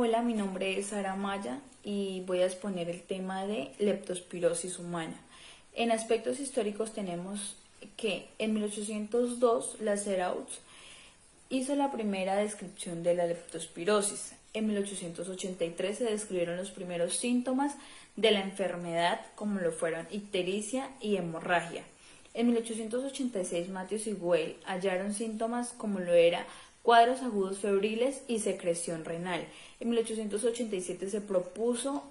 Hola, mi nombre es Sara Maya y voy a exponer el tema de leptospirosis humana. En aspectos históricos tenemos que en 1802 Laceraux hizo la primera descripción de la leptospirosis. En 1883 se describieron los primeros síntomas de la enfermedad, como lo fueron ictericia y hemorragia. En 1886 Matthews y Weil hallaron síntomas como lo era cuadros agudos febriles y secreción renal. En 1887 se propuso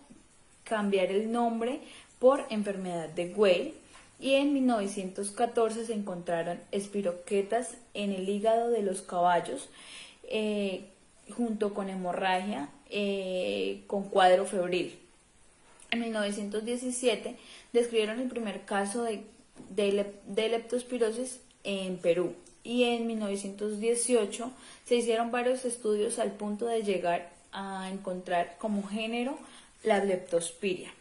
cambiar el nombre por enfermedad de Weil y en 1914 se encontraron espiroquetas en el hígado de los caballos junto con hemorragia con cuadro febril. En 1917 describieron el primer caso de leptospirosis en Perú y en 1918 se hicieron varios estudios al punto de llegar a encontrar como género la leptospiria.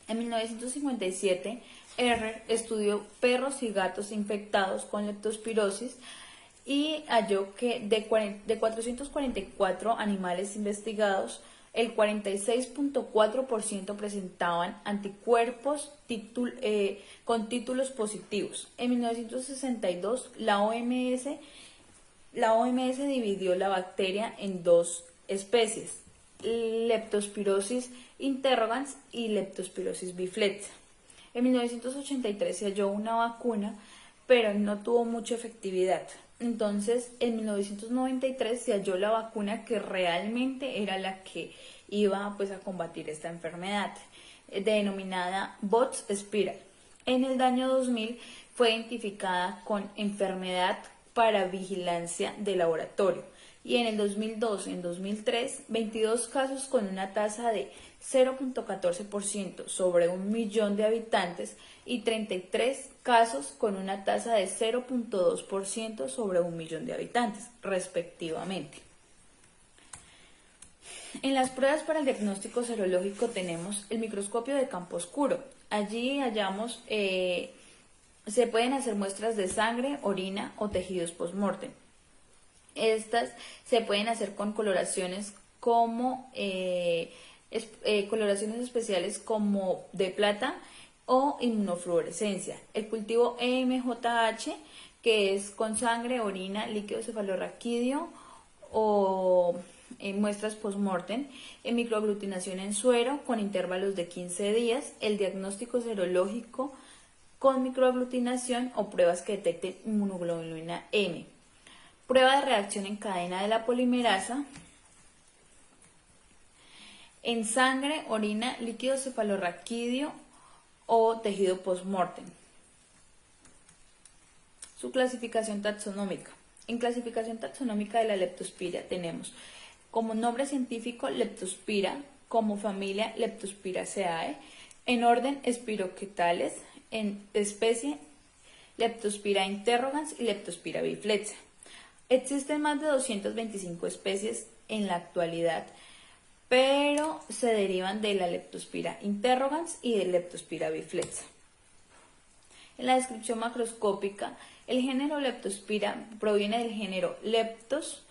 En 1957, Herrer estudió perros y gatos infectados con leptospirosis y halló que de 444 animales investigados, el 46.4% presentaban anticuerpos con títulos positivos. En 1962, la OMS dividió la bacteria en dos especies, Leptospirosis interrogans y Leptospirosis biflexa. En 1983 se halló una vacuna, pero no tuvo mucha efectividad. Entonces, en 1993 se halló la vacuna que realmente era la que iba a combatir esta enfermedad, denominada Bot-Spiral. En el año 2000 fue identificada con enfermedad para vigilancia de laboratorio. Y en el 2002 y en 2003, 22 casos con una tasa de 0.14% sobre 1 millón de habitantes y 33 casos con una tasa de 0.2% sobre 1 millón de habitantes, respectivamente. En las pruebas para el diagnóstico serológico tenemos el microscopio de campo oscuro. Allí hallamos, se pueden hacer muestras de sangre, orina o tejidos post-mortem. Estas se pueden hacer con coloraciones como coloraciones especiales como de plata o inmunofluorescencia. El cultivo EMJH, que es con sangre, orina, líquido cefalorraquídeo o muestras post-mortem, en microaglutinación en suero con intervalos de 15 días, el diagnóstico serológico con microaglutinación o pruebas que detecten inmunoglobulina M. Prueba de reacción en cadena de la polimerasa en sangre, orina, líquido cefalorraquídeo o tejido post-mortem. Su clasificación taxonómica. En clasificación taxonómica de la leptospiria tenemos como nombre científico Leptospira, como familia Leptospiraceae, en orden espiroquetales, en especie Leptospira interrogans y Leptospira biflexa. Existen más de 225 especies en la actualidad, pero se derivan de la Leptospira interrogans y de Leptospira biflexa. En la descripción macroscópica, el género Leptospira proviene del género Leptos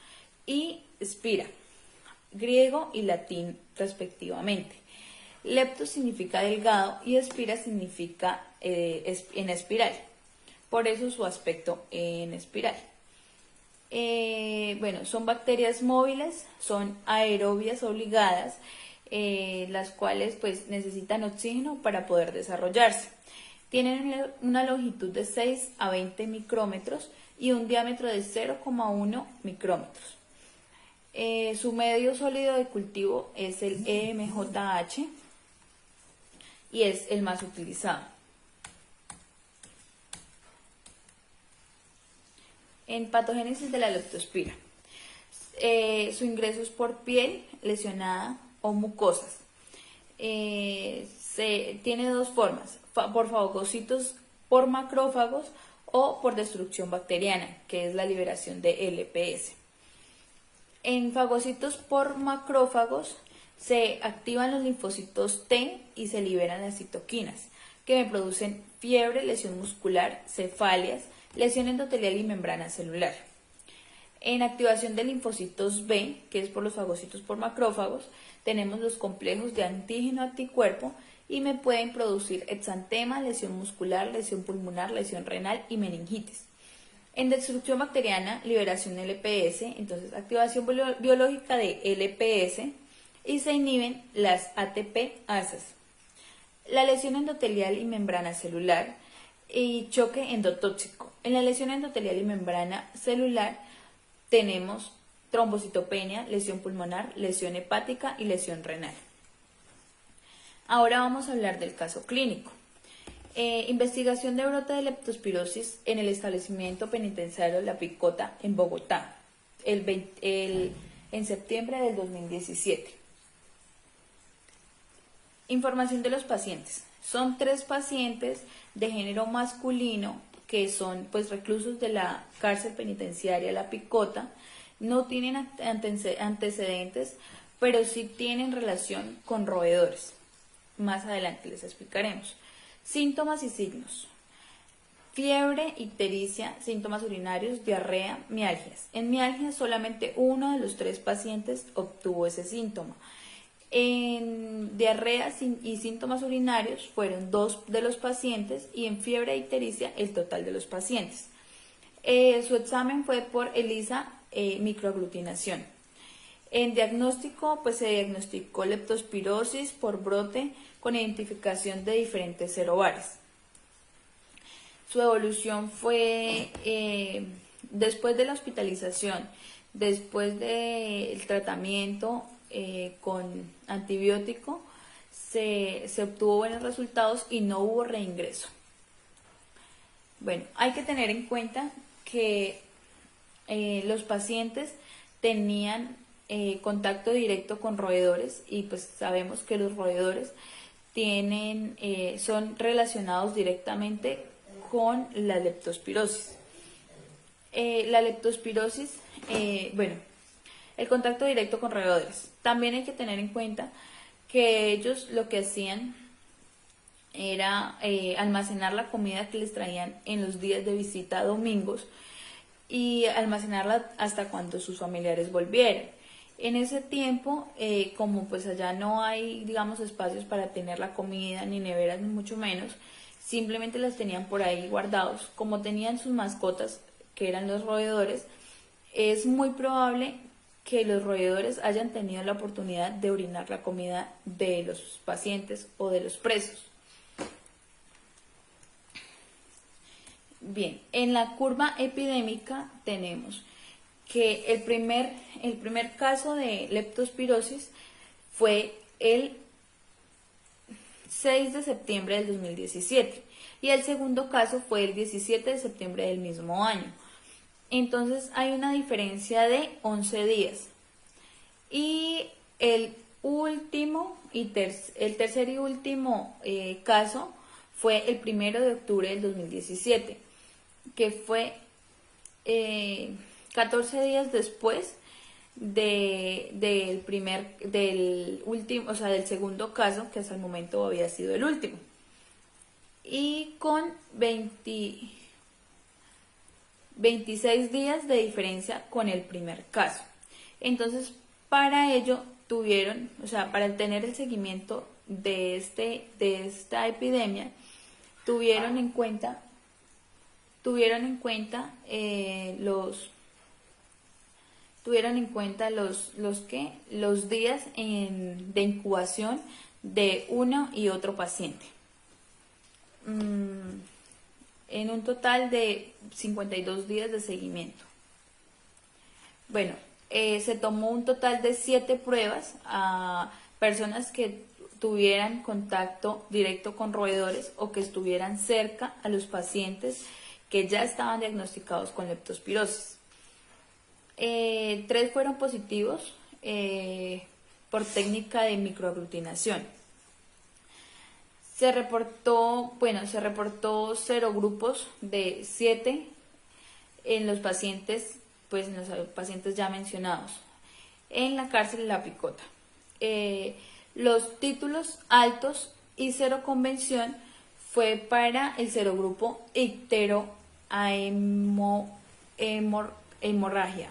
y Spira, griego y latín respectivamente. Leptos significa delgado y Spira significa en espiral, por eso su aspecto en espiral. Son bacterias móviles, son aerobias obligadas, las cuales necesitan oxígeno para poder desarrollarse. Tienen una longitud de 6 a 20 micrómetros y un diámetro de 0,1 micrómetros. Su medio sólido de cultivo es el EMJH y es el más utilizado. En patogénesis de la leptospira, su ingreso es por piel lesionada o mucosas. Tiene dos formas, por fagocitos por macrófagos o por destrucción bacteriana, que es la liberación de LPS. En fagocitos por macrófagos se activan los linfocitos T y se liberan las citoquinas, que me producen fiebre, lesión muscular, cefalias, lesión endotelial y membrana celular. En activación de linfocitos B, que es por los fagocitos por macrófagos, tenemos los complejos de antígeno-anticuerpo y me pueden producir exantema, lesión muscular, lesión pulmonar, lesión renal y meningitis. En destrucción bacteriana, liberación LPS, entonces activación biológica de LPS y se inhiben las ATP-asas. La lesión endotelial y membrana celular y choque endotóxico. En la lesión endotelial y membrana celular tenemos trombocitopenia, lesión pulmonar, lesión hepática y lesión renal. Ahora vamos a hablar del caso clínico. Investigación de brote de leptospirosis en el establecimiento penitenciario La Picota en Bogotá, en septiembre del 2017. Información de los pacientes. Son 3 pacientes de género masculino que son pues reclusos de la cárcel penitenciaria La Picota. No tienen antecedentes, pero sí tienen relación con roedores. Más adelante les explicaremos. Síntomas y signos. Fiebre, ictericia, síntomas urinarios, diarrea, mialgias. En mialgias solamente uno de los 3 pacientes obtuvo ese síntoma. En diarrea y síntomas urinarios fueron 2 de los pacientes y en fiebre e ictericia el total de los pacientes. Su examen fue por ELISA microaglutinación. En diagnóstico, pues se diagnosticó leptospirosis por brote con identificación de diferentes serobares. Su evolución fue después de la hospitalización, después del tratamiento con antibiótico, se obtuvo buenos resultados y no hubo reingreso. Bueno, hay que tener en cuenta que los pacientes tenían contacto directo con roedores y pues sabemos que los roedores son relacionados directamente con la leptospirosis. La leptospirosis, el contacto directo con roedores. También hay que tener en cuenta que ellos lo que hacían era almacenar la comida que les traían en los días de visita domingos y almacenarla hasta cuando sus familiares volvieran. En ese tiempo, como pues allá no hay, digamos, espacios para tener la comida, ni neveras, ni mucho menos, simplemente las tenían por ahí guardados. Como tenían sus mascotas, que eran los roedores, es muy probable que los roedores hayan tenido la oportunidad de orinar la comida de los pacientes o de los presos. Bien, en la curva epidémica tenemos que el primer caso de leptospirosis fue el 6 de septiembre del 2017 y el segundo caso fue el 17 de septiembre del mismo año. Entonces hay una diferencia de 11 días. Y el tercer y último caso fue el 1 de octubre del 2017, que fue 14 días después del segundo caso, que hasta el momento había sido el último. Y con 26 días de diferencia con el primer caso. Entonces, para ello para tener el seguimiento de esta epidemia, tuvieron en cuenta los días de incubación de uno y otro paciente. En un total de 52 días de seguimiento. Bueno, se tomó un total de 7 pruebas a personas que tuvieran contacto directo con roedores o que estuvieran cerca a los pacientes que ya estaban diagnosticados con leptospirosis. 3 fueron positivos por técnica de microaglutinación. Se reportó serogrupos de 7 en los pacientes ya mencionados en la cárcel La Picota. Los títulos altos y seroconvención fue para el serogrupo icterohemorragia.